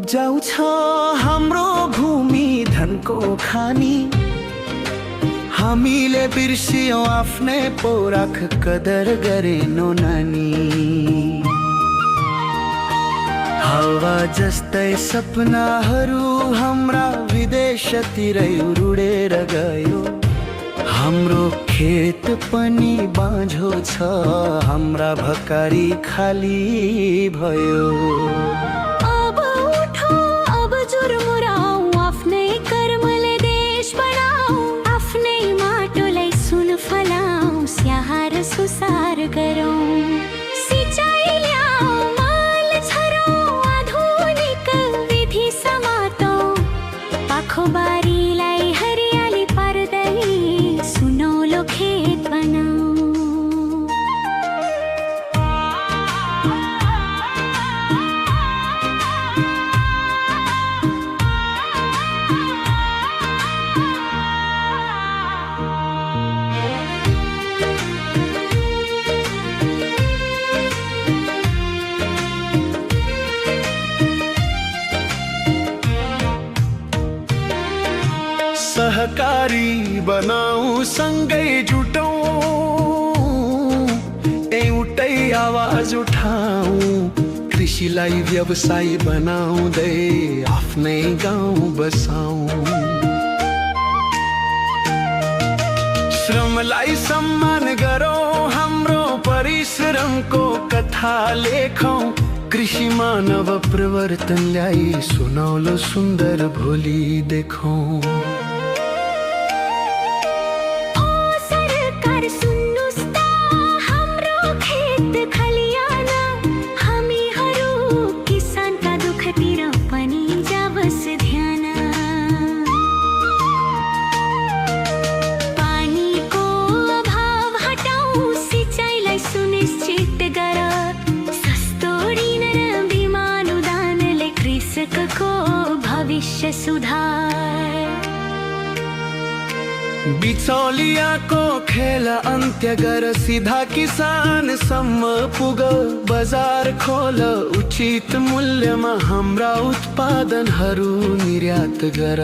उब्जाउ छ हाम्रो भूमि धनको खानी। हामीले बिर्सियौं आफ्नै पोराख कदर गरेनौ नानी। हावा जस्तै सपनाहरू हाम्रा विदेशतिरै रुडेर गयो। हाम्रो खेत पनि बाँझो छ, हाम्रा भकारी खाली भयो। अब उठौ, अब जुर्मुराऊ, आफ्नै कर्मले देश बनाऊ। आफ्नै माटोलाई सुन फलाऊ, स्याहार सुसार गरौँ। सिँचाइ ल्याऊ, मल छरौँ, आधुनिक विधि समातौँ। पाखो बारीलाई हरियाली पार्दै सुनौलो खेत बनाऊ। सहकारी बनाऊ, सँगै जुटौँ, एउटै आवाज उठाऊ। कृषिलाई व्यवसाय बनाउँदै आफ्नै गाउँ बसाऊ। श्रमलाई सम्मान गरौँ, हाम्रो परिश्रमको कथा लेखौँ। कृषिमा नव परिवर्तन ल्याई सुनौलो सुन्दर भोलि देखौँ। भविष्य सुधार। बिचौलियाको खेल अन्त्य गर, सिधा किसानसम्म पुग। बजार खोल, उचित मूल्यमा हाम्रा उत्पादनहरू निर्यात गर।